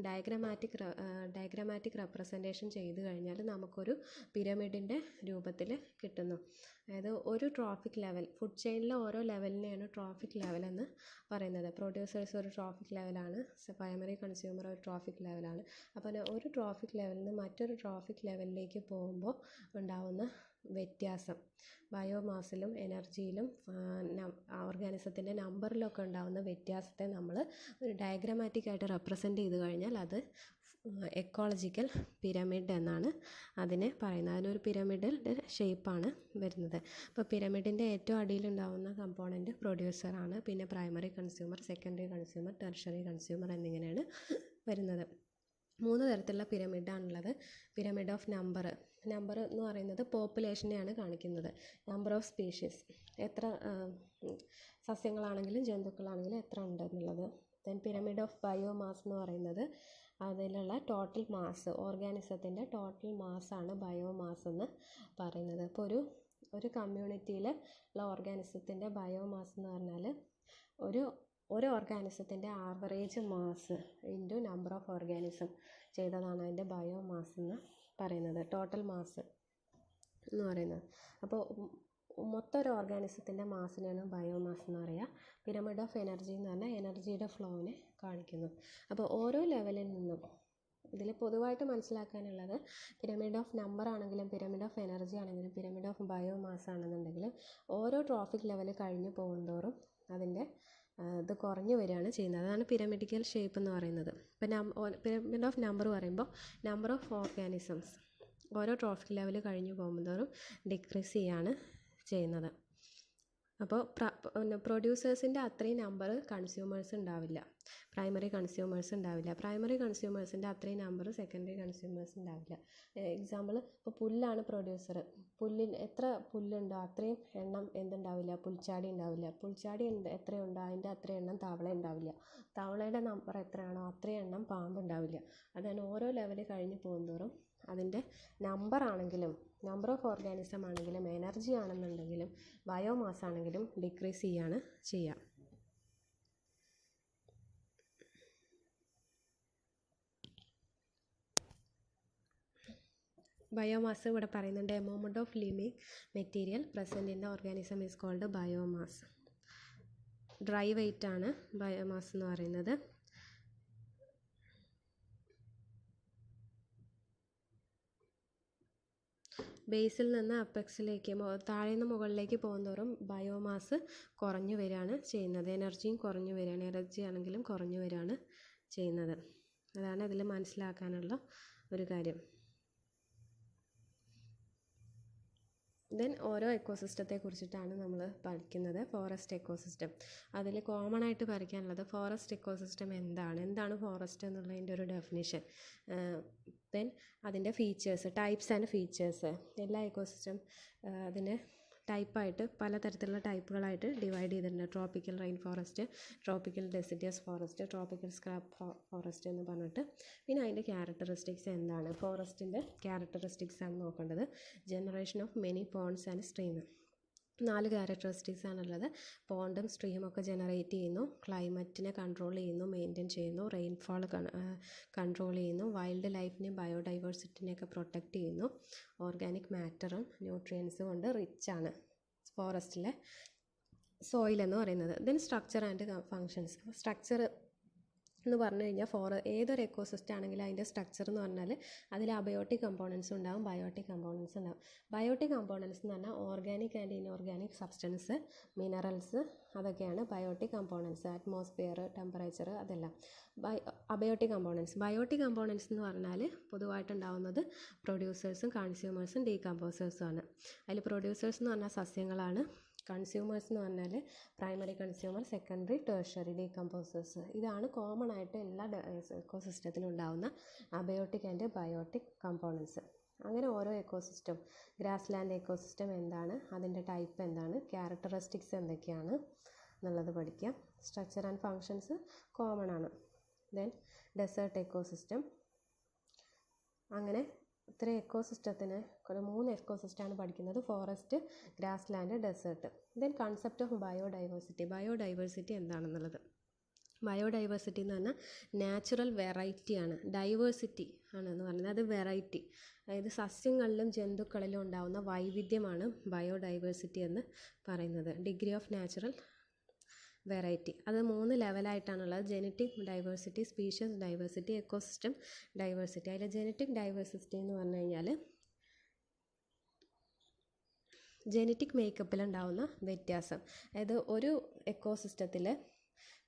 ഡയഗ്രമാറ്റിക് റെപ്രസെൻറ്റേഷൻ ചെയ്ത് കഴിഞ്ഞാൽ നമുക്കൊരു പിരമിഡിൻ്റെ രൂപത്തിൽ കിട്ടുന്നു. അതായത് ഒരു ട്രോഫിക് ലെവൽ, ഫുഡ് ചെയിനിലെ ഓരോ ലെവലിനെയാണ് ട്രോഫിക് ലെവൽ എന്ന് പറയുന്നത്. പ്രൊഡ്യൂസേഴ്സ് ഒരു ട്രോഫിക് ലെവലാണ്, പ്രൈമറി കൺസ്യൂമർ ഒരു ട്രോഫിക് ലെവലാണ്. അപ്പോൾ ഒരു ട്രോഫിക് ലെവലിൽ നിന്ന് മറ്റൊരു ട്രോഫിക് ലെവലിലേക്ക് പോകുമ്പോൾ ഉണ്ടാവുന്ന വ്യത്യാസം, ബയോമാസിലും എനർജിയിലും ഓർഗാനിസത്തിൻ്റെ നമ്പറിലൊക്കെ ഉണ്ടാകുന്ന വ്യത്യാസത്തെ നമ്മൾ ഒരു ഡയഗ്രമാറ്റിക്കായിട്ട് റെപ്രസെൻ്റ് ചെയ്ത് കഴിഞ്ഞാൽ അത് എക്കോളജിക്കൽ പിരമിഡ് എന്നാണ് അതിനെ പറയുന്നത്. അതിനൊരു പിരമിഡിൻ്റെ ഷേപ്പാണ് വരുന്നത്. അപ്പോൾ പിരമിഡിൻ്റെ ഏറ്റവും അടിയിലുണ്ടാകുന്ന കമ്പോണൻറ്റ് പ്രൊഡ്യൂസറാണ്. പിന്നെ primary consumer, secondary consumer, tertiary consumer എന്നിങ്ങനെയാണ് വരുന്നത്. 3 തരത്തിലുള്ള പിരമിഡാണുള്ളത്. പിരമിഡ് ഓഫ് നമ്പർ എന്ന് പറയുന്നത് പോപ്പുലേഷനെയാണ് കാണിക്കുന്നത്. നമ്പർ ഓഫ് സ്പീഷീസ്, എത്ര സസ്യങ്ങളാണെങ്കിലും ജന്തുക്കളാണെങ്കിലും എത്ര ഉണ്ടെന്നുള്ളത്. ദെൻ പിരമിഡ് ഓഫ് ബയോമാസ് എന്ന് പറയുന്നത് അതിലുള്ള ടോട്ടൽ മാസ്, ഓർഗാനിസത്തിൻ്റെ ടോട്ടൽ മാസ്സാണ് ബയോമാസ് എന്ന് പറയുന്നത്. അപ്പോൾ ഒരു കമ്മ്യൂണിറ്റിയിലുള്ള ഓർഗാനിസത്തിൻ്റെ ബയോമാസ് എന്ന് പറഞ്ഞാൽ ഒരു ഓർഗാനിസത്തിൻ്റെ average mass into number of organism ചെയ്തതാണ് അതിൻ്റെ ബയോമാസ് എന്ന് പറയുന്നത്, ടോട്ടൽ മാസ് എന്ന് പറയുന്നത്. അപ്പോൾ മൊത്തം ഒരു ഓർഗാനിസത്തിൻ്റെ മാസിനെയാണ് ബയോമാസ് എന്ന് പറയുക. പിരമിഡ് ഓഫ് എനർജി എന്ന് പറഞ്ഞാൽ എനർജിയുടെ ഫ്ലോവിനെ കാണിക്കുന്നു. അപ്പോൾ ഓരോ ലെവലിൽ നിന്നും ഇതിൽ പൊതുവായിട്ട് മനസ്സിലാക്കാനുള്ളത് പിരമിഡ് ഓഫ് നമ്പർ ആണെങ്കിലും പിരമിഡ് ഓഫ് എനർജി ആണെങ്കിലും പിരമിഡ് ഓഫ് ബയോമാസ് ആണെന്നുണ്ടെങ്കിലും ഓരോ ട്രോഫിക് ലെവൽ കഴിഞ്ഞ് പോകുന്തോറും അതിൻ്റെ ഇത് കുറഞ്ഞു വരികയാണ് ചെയ്യുന്നത്. അതാണ് പിരമിഡിക്കൽ ഷേപ്പ് എന്ന് പറയുന്നത്. ഇപ്പം പിരമിഡ് ഓഫ് നമ്പർ പറയുമ്പോൾ നമ്പർ ഓഫ് ഓർഗാനിസംസ് ഓരോ ട്രോഫിക് ലെവൽ കഴിഞ്ഞ് പോകുമ്പോഴും ഡിക്രീസ് ചെയ്യാണ് ചെയ്യുന്നത്. അപ്പോൾ പ്രൊഡ്യൂസേഴ്സിൻ്റെ അത്രയും നമ്പർ കൺസ്യൂമേഴ്സ് ഉണ്ടാവില്ല, പ്രൈമറി കൺസ്യൂമേഴ്സിൻ്റെ അത്രയും നമ്പർ സെക്കൻഡറി കൺസ്യൂമേഴ്സ് ഉണ്ടാവില്ല. എക്സാമ്പിൾ, ഇപ്പോൾ പുല്ലാണ് പ്രൊഡ്യൂസർ, എത്ര പുല്ലുണ്ടോ അത്രയും എണ്ണം എന്തുണ്ടാവില്ല, പുൽച്ചാടി ഉണ്ടാവില്ല. പുൽച്ചാടി എത്രയുണ്ടോ അതിൻ്റെ അത്രയും എണ്ണം തവള ഉണ്ടാവില്ല. തവളയുടെ നമ്പർ എത്രയാണോ അത്രയും എണ്ണം പാമ്പ് ഉണ്ടാവില്ല. അതാണ് ഓരോ ലെവൽ കഴിഞ്ഞ് പോകുന്തോറും അതിൻ്റെ നമ്പർ ആണെങ്കിലും നമ്പർ ഓഫ് ഓർഗാനിസം ആണെങ്കിലും എനർജി ആണെന്നുണ്ടെങ്കിലും ബയോമാസ് ആണെങ്കിലും ഡിക്രീസ് ചെയ്യാണ് ചെയ്യുക. ബയോമാസ് ഇവിടെ പറയുന്നുണ്ട്. Amount of living material present in the organism is called biomass. Dry weight ആണ് ബയോമാസ് എന്ന് പറയുന്നത്. ബേസിൽ നിന്ന് അപ്പെക്സിലേക്ക് താഴെ നിന്ന് മുകളിലേക്ക് പോകുന്തോറും ബയോമാസ് കുറഞ്ഞു വരികയാണ് ചെയ്യുന്നത്, എനർജിയും കുറഞ്ഞു വരികയാണ്, എനർജി ആണെങ്കിലും കുറഞ്ഞു വരികയാണ് ചെയ്യുന്നത്. അതാണ് ഇതിൽ മനസ്സിലാക്കാനുള്ള ഒരു കാര്യം. ദെൻ ഓരോ എക്കോസിസ്റ്റത്തെ കുറിച്ചിട്ടാണ് നമ്മൾ പഠിക്കുന്നത്. ഫോറസ്റ്റ് എക്കോസിസ്റ്റം, അതിൽ കോമൺ ആയിട്ട് പഠിക്കാനുള്ളത് ഫോറസ്റ്റ് എക്കോസിസ്റ്റം എന്താണ് ഫോറസ്റ്റ് എന്നുള്ളതിൻ്റെ ഒരു ഡെഫിനിഷൻ. ദെൻ അതിൻ്റെ ഫീച്ചേഴ്സ്, ടൈപ്സ് ആൻഡ് ഫീച്ചേഴ്സ്. എല്ലാ എക്കോസിസ്റ്റം അതിന് ടൈപ്പായിട്ട് പലതരത്തിലുള്ള ടൈപ്പുകളായിട്ട് ഡിവൈഡ് ചെയ്തിട്ടുണ്ട്. Tropical rain forest, tropical deciduous forest, tropical scrap forest എന്ന് പറഞ്ഞിട്ട്. പിന്നെ അതിൻ്റെ ക്യാരക്ടറിസ്റ്റിക്സ് എന്താണ്, ഫോറസ്റ്റിൻ്റെ ക്യാരക്ടറിസ്റ്റിക്സ് ആണ് നോക്കേണ്ടത്. Generation of many ponds and stream, 4 characteristics ആണുള്ളത്. പോണ്ടും സ്ട്രീമും ഒക്കെ ജനറേറ്റ് ചെയ്യുന്നു, ക്ലൈമറ്റിനെ കൺട്രോൾ ചെയ്യുന്നു, മെയിൻറ്റെയിൻ ചെയ്യുന്നു, റെയിൻഫോൾ കൺട്രോൾ ചെയ്യുന്നു, വൈൽഡ് ലൈഫിനെയും ബയോഡൈവേഴ്സിറ്റിനെയൊക്കെ പ്രൊട്ടക്റ്റ് ചെയ്യുന്നു, ഓർഗാനിക് മാറ്ററും ന്യൂട്രിയൻസും കൊണ്ട് റിച്ച് ആണ് ഫോറസ്റ്റിലെ സോയിൽ എന്ന് പറയുന്നത്. Then structure and functions. Structure എന്ന് പറഞ്ഞു കഴിഞ്ഞാൽ ഏതൊരു എക്കോസിസ്റ്റം ആണെങ്കിലും അതിൻ്റെ സ്ട്രക്ചർ എന്ന് പറഞ്ഞാൽ അതിൽ അബയോട്ടിക് കമ്പോണൻസും ഉണ്ടാവും, ബയോട്ടിക് കമ്പോണൻസ് ഉണ്ടാവും. ബയോട്ടിക് കമ്പോണൻസ് എന്ന് പറഞ്ഞാൽ organic and inorganic substance, minerals, അതൊക്കെയാണ് ബയോട്ടിക് കമ്പോണൻസ്. അറ്റ്മോസ്ഫിയർ, ടെമ്പറേച്ചർ, അതെല്ലാം അബയോട്ടിക് കമ്പോണൻസ് എന്ന് പറഞ്ഞാൽ പൊതുവായിട്ടുണ്ടാവുന്നത് പ്രൊഡ്യൂസേഴ്സും കൺസ്യൂമേഴ്സും ഡീകമ്പോസേഴ്സും ആണ്. അതിൽ പ്രൊഡ്യൂസേഴ്സ് എന്ന് പറഞ്ഞാൽ സസ്യങ്ങളാണ്, കൺസ്യൂമേഴ്സ് എന്ന് പറഞ്ഞാൽ primary consumer, secondary, tertiary decomposers. ഇതാണ് കോമൺ ആയിട്ട് എല്ലാ എക്കോസിസ്റ്റത്തിലും ഉണ്ടാകുന്ന അബയോട്ടിക് ആൻഡ് ബയോട്ടിക് കമ്പോണൻസ്. അങ്ങനെ ഓരോ എക്കോസിസ്റ്റം, ഗ്രാസ് ലാൻഡ് എക്കോസിസ്റ്റം എന്താണ്, അതിൻ്റെ ടൈപ്പ് എന്താണ്, ക്യാരക്ടറിസ്റ്റിക്സ് എന്തൊക്കെയാണ് എന്നുള്ളത് പഠിക്കാം. സ്ട്രക്ചർ ആൻഡ് ഫങ്ഷൻസ് കോമൺ ആണ്. Then desert ecosystem. അങ്ങനെ ഇത്രയും എക്കോസിസ്റ്റത്തിന് 3 എക്കോസിസ്റ്റമാണ് പഠിക്കുന്നത്: forest, grassland, desert. Then concept of biodiversity എന്താണെന്നുള്ളത്. ബയോഡൈവേഴ്സിറ്റി എന്ന് പറഞ്ഞാൽ നാച്ചുറൽ വെറൈറ്റി ആണ്, ഡൈവേഴ്സിറ്റി ആണെന്ന് പറയുന്നത്. അത് വെറൈറ്റി, അതായത് സസ്യങ്ങളിലും ജന്തുക്കളിലും ഉണ്ടാകുന്ന വൈവിധ്യമാണ് ബയോഡൈവേഴ്സിറ്റി എന്ന് പറയുന്നത്. ഡിഗ്രി ഓഫ് നാച്ചുറൽ വെറൈറ്റി, അത് 3 ലെവലായിട്ടാണുള്ളത്: genetic diversity, species diversity, ecosystem diversity. അതിൽ ജെനറ്റിക് ഡൈവേഴ്സിറ്റി എന്ന് പറഞ്ഞു കഴിഞ്ഞാൽ ജെനറ്റിക് മേക്കപ്പിലുണ്ടാവുന്ന വ്യത്യാസം. അതായത് ഒരു എക്കോസിസ്റ്റത്തിൽ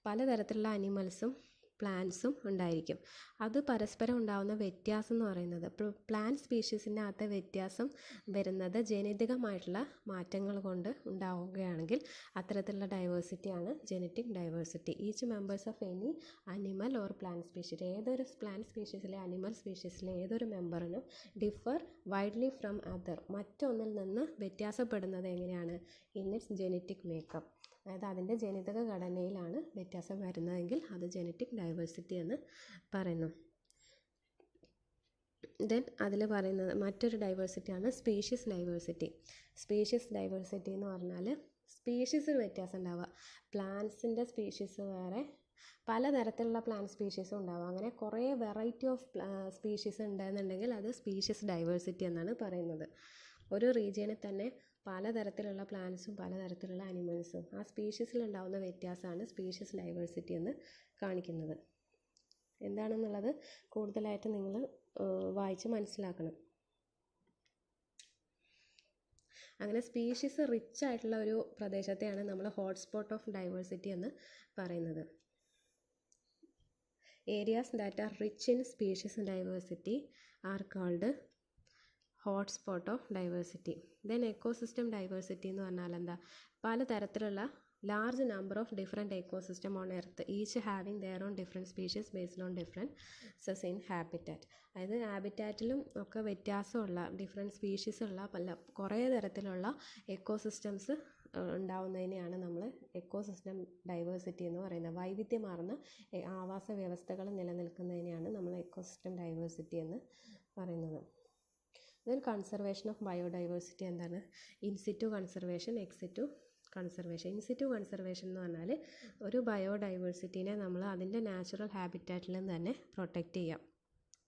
പലതരത്തിലുള്ള അനിമൽസും പ്ലാന്റ്സും ഉണ്ടായിരിക്കും. അത് പരസ്പരം ഉണ്ടാകുന്ന വ്യത്യാസം എന്ന് പറയുന്നത്, പ്ലാന്റ് സ്പീഷീസിൻ്റെ അകത്തെ വ്യത്യാസം വരുന്നത് ജനിതകമായിട്ടുള്ള മാറ്റങ്ങൾ കൊണ്ട് ഉണ്ടാവുകയാണെങ്കിൽ അത്തരത്തിലുള്ള ഡൈവേഴ്സിറ്റിയാണ് genetic diversity. Each members of any animal or plant species, ഏതൊരു പ്ലാന്റ് സ്പീഷീസിലെ അനിമൽ സ്പീഷീസിലെ ഏതൊരു മെമ്പറിനും ഡിഫർ വൈഡ്ലി ഫ്രം അതർ, മറ്റൊന്നിൽ നിന്ന് വ്യത്യാസപ്പെടുന്നത് എങ്ങനെയാണ്? ഇൻ ഇറ്റ്സ് ജെനറ്റിക് മേക്കപ്പ്, അതായത് അതിൻ്റെ ജനിതക ഘടനയിലാണ് വ്യത്യാസം വരുന്നതെങ്കിൽ അത് ജെനറ്റിക് ഡൈവേഴ്സിറ്റി എന്ന് പറയുന്നു. ദെൻ അതിൽ പറയുന്നത് മറ്റൊരു ഡൈവേഴ്സിറ്റിയാണ് സ്പീഷ്യസ് ഡൈവേഴ്സിറ്റി. സ്പീഷ്യസ് ഡൈവേഴ്സിറ്റി എന്ന് പറഞ്ഞാൽ സ്പീഷീസിന് വ്യത്യാസം ഉണ്ടാവുക. പ്ലാന്റ്സിൻ്റെ സ്പീഷീസ് വേറെ, പലതരത്തിലുള്ള പ്ലാന്റ് സ്പീഷീസും ഉണ്ടാവുക. അങ്ങനെ കുറേ വെറൈറ്റി ഓഫ് സ്പീഷീസ് ഉണ്ടെന്നുണ്ടെങ്കിൽ അത് സ്പീഷ്യസ് ഡൈവേഴ്സിറ്റി എന്നാണ് പറയുന്നത്. ഒരു റീജിയനിൽ തന്നെ പലതരത്തിലുള്ള പ്ലാന്റ്സും പലതരത്തിലുള്ള അനിമൽസും, ആ സ്പീഷീസിലുണ്ടാവുന്ന വ്യത്യാസമാണ് സ്പീഷ്യസ് ഡൈവേഴ്സിറ്റി എന്ന് കാണിക്കുന്നത്. എന്താണെന്നുള്ളത് കൂടുതലായിട്ട് നിങ്ങൾ വായിച്ച് മനസ്സിലാക്കണം. അങ്ങനെ സ്പീഷീസ് റിച്ച് ആയിട്ടുള്ള ഒരു പ്രദേശത്തെയാണ് നമ്മൾ ഹോട്ട്സ്പോട്ട് ഓഫ് ഡൈവേഴ്സിറ്റി എന്ന് പറയുന്നത്. Areas that are rich in species diversity are called hotspot of diversity. Then ecosystem diversity എന്ന് പറഞ്ഞാൽ എന്താ? പലതരത്തിലുള്ള large number of different ecosystem on earth, each having their own different species based on differences in habitat. അതായത് ഹാബിറ്റാറ്റിലും ഒക്കെ വ്യത്യാസമുള്ള different species ഉള്ള കുറേ തരത്തിലുള്ള എക്കോസിസ്റ്റംസ് ഉണ്ടാവുന്നതിനെയാണ് നമ്മൾ എക്കോസിസ്റ്റം ഡൈവേഴ്സിറ്റി എന്ന് പറയുന്നത്. വൈവിധ്യമാർന്ന ആവാസ വ്യവസ്ഥകൾ നിലനിൽക്കുന്നതിനെയാണ് നമ്മൾ എക്കോസിസ്റ്റം ഡൈവേഴ്സിറ്റി എന്ന് പറയുന്നത്. ദെൻ കൺസർവേഷൻ ഓഫ് ബയോഡൈവേഴ്സിറ്റി എന്താണ്? In situ conservation, ex situ conservation. In situ conservation എന്ന് പറഞ്ഞാൽ ഒരു ബയോഡൈവേഴ്സിറ്റീനെ നമ്മൾ അതിൻ്റെ നാച്ചുറൽ ഹാബിറ്റാറ്റിൽ നിന്ന് തന്നെ പ്രൊട്ടക്റ്റ് ചെയ്യാം.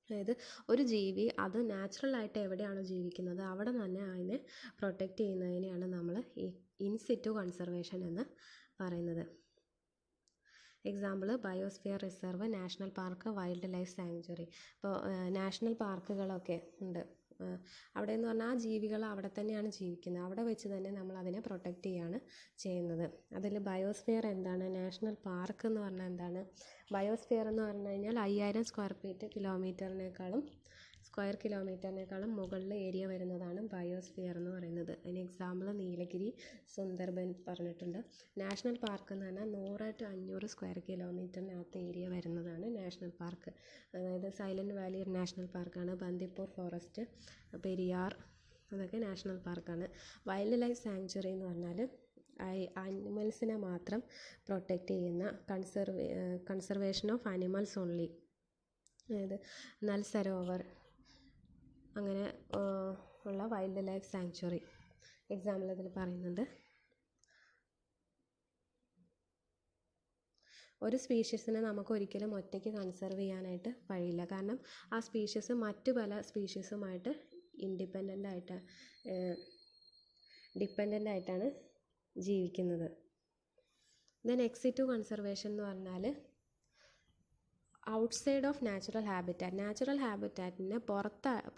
അതായത് ഒരു ജീവി അത് നാച്ചുറലായിട്ട് എവിടെയാണോ ജീവിക്കുന്നത് അവിടെ തന്നെ അതിനെ പ്രൊട്ടക്റ്റ് ചെയ്യുന്നതിനെയാണ് നമ്മൾ ഈ ഇൻസിറ്റു കൺസർവേഷൻ എന്ന് പറയുന്നത്. Example biosphere reserve, national park, wild life sanctuary. ഇപ്പോൾ നാഷണൽ പാർക്കുകളൊക്കെ ഉണ്ട്, അവിടെ എന്ന് പറഞ്ഞാൽ ആ ജീവികൾ അവിടെ തന്നെയാണ് ജീവിക്കുന്നത്, അവിടെ വെച്ച് തന്നെ നമ്മൾ അതിനെ പ്രൊട്ടക്റ്റ് ചെയ്യുകയാണ് ചെയ്യുന്നത്. അതിൽ ബയോസ്ഫിയർ എന്താണ്, നാഷണൽ പാർക്ക് എന്ന് പറഞ്ഞാൽ എന്താണ്? ബയോസ്ഫിയർ എന്ന് പറഞ്ഞു കഴിഞ്ഞാൽ 5000 സ്ക്വയർ കിലോമീറ്ററിനേക്കാളും മുകളിൽ ഏരിയ വരുന്നതാണ് ബയോസ്ഫിയർ എന്ന് പറയുന്നത്. അതിന് എക്സാമ്പിൾ നീലഗിരി, സുന്ദർബൻ പറഞ്ഞിട്ടുണ്ട്. നാഷണൽ പാർക്ക് എന്ന് പറഞ്ഞാൽ 100 to 500 സ്ക്വയർ കിലോമീറ്ററിനകത്ത് ഏരിയ വരുന്നതാണ് നാഷണൽ പാർക്ക്. അതായത് സൈലൻറ്റ് വാലി നാഷണൽ പാർക്കാണ്, ബന്ദിപ്പൂർ ഫോറസ്റ്റ്, പെരിയാർ, അതൊക്കെ നാഷണൽ പാർക്കാണ്. വൈൽഡ് ലൈഫ് സാങ്ച്വറി എന്ന് പറഞ്ഞാൽ ആനിമൽസിനെ മാത്രം പ്രൊട്ടക്റ്റ് ചെയ്യുന്ന കൺസർവേഷൻ ഓഫ് ആനിമൽസ് ഓൺലി, അതായത് നൽ സരോവർ അങ്ങനെ ഉള്ള വൈൽഡ് ലൈഫ് സാങ്ച്വറി എക്സാമ്പിൾ ഇതിൽ പറയുന്നുണ്ട്. ഒരു സ്പീഷീസിനെ നമുക്ക് ഒരിക്കലും ഒറ്റയ്ക്ക് കൺസർവ് ചെയ്യാനായിട്ട് കഴിയില്ല. കാരണം ആ സ്പീഷീസ് മറ്റു പല സ്പീഷീസുമായിട്ട് ഡിപ്പെൻഡൻ്റ് ആയിട്ടാണ് ജീവിക്കുന്നത്. ദെൻ എക്സിറ്റ് ടു കൺസർവേഷൻ എന്ന് പറഞ്ഞാൽ ഔട്ട്സൈഡ് ഓഫ് നാച്ചുറൽ ഹാബിറ്റാറ്റിന്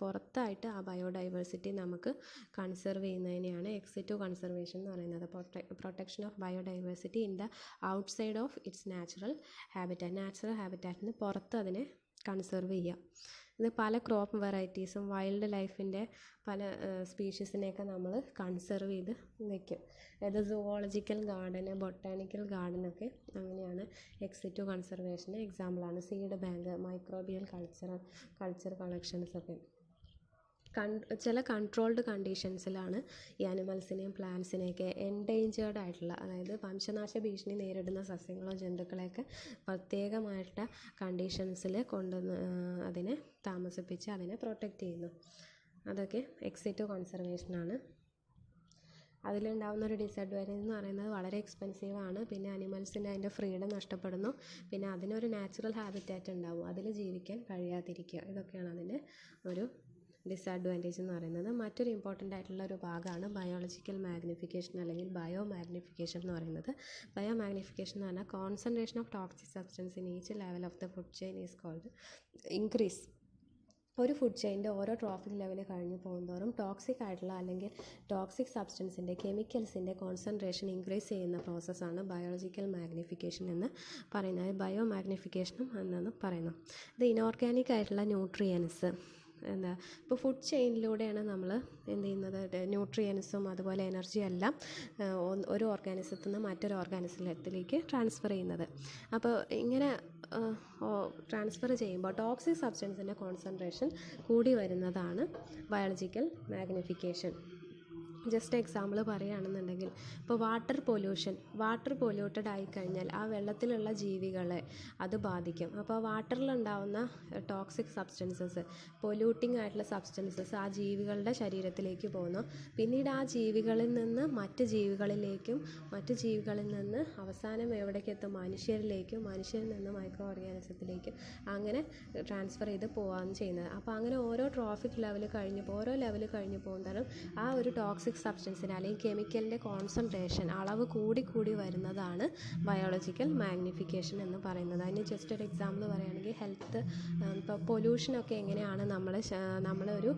പുറത്തായിട്ട് ആ ബയോഡൈവേഴ്സിറ്റി നമുക്ക് കൺസർവ് ചെയ്യുന്നതിനെയാണ് എക്സിറ്റ് ടു കൺസർവേഷൻ എന്ന് പറയുന്നത്. Protection of biodiversity in the outside of its natural ഹാബിറ്റാറ്റിന് പുറത്ത് അതിനെ കൺസർവ് ചെയ്യുക. ഇത് പല ക്രോപ്പ് വെറൈറ്റീസും വൈൽഡ് ലൈഫിൻ്റെ പല സ്പീഷീസിനെയൊക്കെ നമ്മൾ കൺസർവ് ചെയ്ത് വയ്ക്കും. അതായത് സുവോളജിക്കൽ ഗാർഡന്, ബൊട്ടാണിക്കൽ ഗാർഡനൊക്കെ അങ്ങനെയാണ് എക്സിറ്റ് ടു കൺസർവേഷന് എക്സാമ്പിളാണ്. സീഡ് ബാങ്ക്, മൈക്രോബിയൽ കൾച്ചർ കളക്ഷൻസൊക്കെ. ചില കൺട്രോൾഡ് കണ്ടീഷൻസിലാണ് ഈ അനിമൽസിനെയും പ്ലാന്റ്സിനെയൊക്കെ എൻഡേഞ്ചേർഡ് ആയിട്ടുള്ള, അതായത് വംശനാശ ഭീഷണി നേരിടുന്ന സസ്യങ്ങളോ ജന്തുക്കളെയൊക്കെ പ്രത്യേകമായിട്ട് കണ്ടീഷൻസിൽ കൊണ്ടുവന്ന് അതിനെ താമസിപ്പിച്ച് അതിനെ പ്രൊട്ടക്റ്റ് ചെയ്യുന്നു. അതൊക്കെ എക്സിറ്റ് ടു കൺസർവേഷനാണ്. അതിലുണ്ടാകുന്ന ഒരു ഡിസഡ്വാൻറ്റേജ് എന്ന് പറയുന്നത് വളരെ എക്സ്പെൻസീവാണ്. പിന്നെ അനിമൽസിന് അതിൻ്റെ ഫ്രീഡം നഷ്ടപ്പെടുന്നു. പിന്നെ അതിനൊരു നാച്ചുറൽ ഹാബിറ്റാറ്റ് ഉണ്ടാവും, അതിൽ ജീവിക്കാൻ കഴിയാതിരിക്കുക. ഇതൊക്കെയാണ് അതിൻ്റെ ഒരു ഡിസഡ്വാൻറ്റേജ് എന്ന് പറയുന്നത്. മറ്റൊരു ഇമ്പോർട്ടൻ്റ് ആയിട്ടുള്ള ഒരു ഭാഗമാണ് ബയോളജിക്കൽ മാഗ്നിഫിക്കേഷൻ അല്ലെങ്കിൽ ബയോ മാഗ്നിഫിക്കേഷൻ എന്ന് പറയുന്നത്. ബയോ മാഗ്നിഫിക്കേഷൻ എന്ന് പറഞ്ഞാൽ concentration of toxic substance in each level of the food chain is called increase. ഒരു ഫുഡ് ചെയിൻ്റെ ഓരോ ട്രോഫിക് ലെവൽ കഴിഞ്ഞ് പോകുന്നതോറും ടോക്സിക് ആയിട്ടുള്ള അല്ലെങ്കിൽ ടോക്സിക് സബ്സ്റ്റൻസിൻ്റെ കെമിക്കൽസിൻ്റെ കോൺസെൻട്രേഷൻ ഇൻക്രീസ് ചെയ്യുന്ന പ്രോസസ്സാണ് ബയോളജിക്കൽ മാഗ്നിഫിക്കേഷൻ എന്ന് പറയുന്നത്. ബയോ മാഗ്നിഫിക്കേഷനും എന്നു പറയുന്നു. ഇത് ഇനോർഗാനിക് ആയിട്ടുള്ള ന്യൂട്രിയൻസ് ഇപ്പോൾ ഫുഡ് ചെയിനിലൂടെയാണ് നമ്മൾ എന്ത് ചെയ്യുന്നത്, ന്യൂട്രിയൻസും അതുപോലെ എനർജി എല്ലാം ഒരു ഓർഗാനിസത്തിൽ നിന്ന് മറ്റൊരു ഓർഗാനിസത്തിലേക്ക് ട്രാൻസ്ഫർ ചെയ്യുന്നത്. അപ്പോൾ ഇങ്ങനെ ട്രാൻസ്ഫർ ചെയ്യുമ്പോൾ ടോക്സിക് സബ്സ്റ്റൻസിൻ്റെ കോൺസെൻട്രേഷൻ കൂടി വരുന്നതാണ് ബയോളജിക്കൽ മാഗ്നിഫിക്കേഷൻ. ജസ്റ്റ് എക്സാമ്പിൾ പറയുകയാണെന്നുണ്ടെങ്കിൽ ഇപ്പോൾ വാട്ടർ പൊല്യൂട്ടഡ് ആയിക്കഴിഞ്ഞാൽ ആ വെള്ളത്തിലുള്ള ജീവികളെ അത് ബാധിക്കും. അപ്പോൾ വാട്ടറിലുണ്ടാവുന്ന ടോക്സിക് സബ്സ്റ്റൻസസ്, പൊല്യൂട്ടിംഗ് ആയിട്ടുള്ള സബ്സ്റ്റൻസസ് ആ ജീവികളുടെ ശരീരത്തിലേക്ക് പോകുന്നു. പിന്നീട് ആ ജീവികളിൽ നിന്ന് മറ്റ് ജീവികളിൽ നിന്ന് അവസാനം എവിടേക്ക് എത്തും, മനുഷ്യരിലേക്കും, മനുഷ്യരിൽ നിന്ന് മൈക്രോ ഓർഗാനിസത്തിലേക്കും അങ്ങനെ ട്രാൻസ്ഫർ ചെയ്ത് പോവുകയാണ് ചെയ്യുന്നത്. അപ്പോൾ അങ്ങനെ ഓരോ ലെവൽ കഴിഞ്ഞ് പോകുന്നതരം ആ ഒരു ടോക്സിക് സബ്സ്റ്റൻസിന് അല്ലെങ്കിൽ കെമിക്കലിൻ്റെ കോൺസെൻട്രേഷൻ അളവ് കൂടി വരുന്നതാണ് ബയോളജിക്കൽ മാഗ്നിഫിക്കേഷൻ എന്ന് പറയുന്നത്. അതിന് ജസ്റ്റ് ഒരു എക്സാമ്പിൾ പറയുകയാണെങ്കിൽ ഹെൽത്ത്, ഇപ്പോൾ പൊല്യൂഷനൊക്കെ എങ്ങനെയാണ് നമ്മളൊരു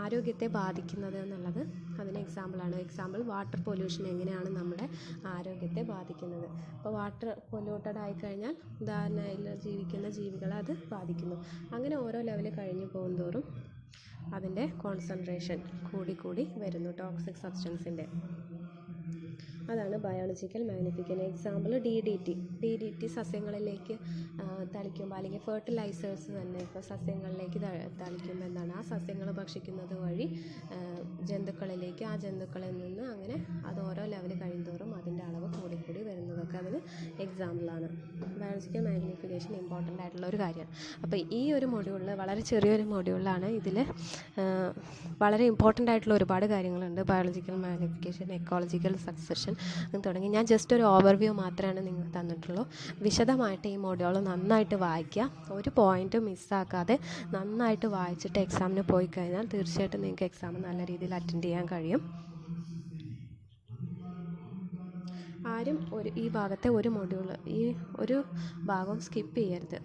ആരോഗ്യത്തെ ബാധിക്കുന്നത് എന്നുള്ളത് അതിന് എക്സാമ്പിൾ വാട്ടർ പൊല്യൂഷൻ എങ്ങനെയാണ് നമ്മുടെ ആരോഗ്യത്തെ ബാധിക്കുന്നത്. അപ്പോൾ വാട്ടർ പൊല്യൂട്ടഡ് ആയിക്കഴിഞ്ഞാൽ ഉദാഹരണമായി ജീവിക്കുന്ന ജീവികളെ അത് ബാധിക്കുന്നു. അങ്ങനെ ഓരോ ലെവൽ കഴിഞ്ഞ് പോകുന്തോറും അതിൻ്റെ കോൺസെൻട്രേഷൻ കൂടി വരുന്നു ടോക്സിക് സബ്സ്റ്റൻസിൻ്റെ. അതാണ് ബയോളജിക്കൽ മാഗ്നിഫിക്കേഷൻ. എക്സാമ്പിൾ DDT സസ്യങ്ങളിലേക്ക് തളിക്കുമ്പോൾ അല്ലെങ്കിൽ ഫെർട്ടിലൈസേഴ്സ് തന്നെ ഇപ്പോൾ സസ്യങ്ങളിലേക്ക് തളിക്കുമ്പോൾ എന്താണ്, ആ സസ്യങ്ങൾ ഭക്ഷിക്കുന്നത് വഴി ജന്തുക്കളിലേക്ക്, ആ ജന്തുക്കളിൽ നിന്ന് അങ്ങനെ അത് ഓരോ ലെവൽ കഴിയുന്തോറും അതിൻ്റെ അളവ് കൂടി വരുന്നതൊക്കെ അതിന് എക്സാമ്പിളാണ്. ബയോളജിക്കൽ മാഗ്നിഫിക്കേഷൻ ഇമ്പോർട്ടൻ്റ് ആയിട്ടുള്ള ഒരു കാര്യമാണ്. അപ്പോൾ ഈ ഒരു മൊഡ്യൂളിൽ, വളരെ ചെറിയൊരു മൊഡ്യൂളിലാണ്, ഇതിൽ വളരെ ഇമ്പോർട്ടൻ്റ് ആയിട്ടുള്ള ഒരുപാട് കാര്യങ്ങളുണ്ട്. ബയോളജിക്കൽ മാഗ്നിഫിക്കേഷൻ, എക്കോളജിക്കൽ സക്സഷൻ തുടങ്ങി. ഞാൻ ജസ്റ്റ് ഒരു ഓവർവ്യൂ മാത്രമാണ് നിങ്ങൾക്ക് തന്നിട്ടുള്ളൂ. വിശദമായിട്ട് ഈ മൊഡ്യൂൾ നന്നായിട്ട് വായിക്കുക, ഒരു പോയിൻറ്റും മിസ്സാക്കാതെ നന്നായിട്ട് വായിച്ചിട്ട് എക്സാമിന് പോയി കഴിഞ്ഞാൽ തീർച്ചയായിട്ടും നിങ്ങൾക്ക് എക്സാം നല്ല രീതിയിൽ അറ്റൻഡ് ചെയ്യാൻ കഴിയും. ആരും ഈ ഭാഗത്തെ ഒരു ഭാഗവും സ്കിപ്പ് ചെയ്യരുത്.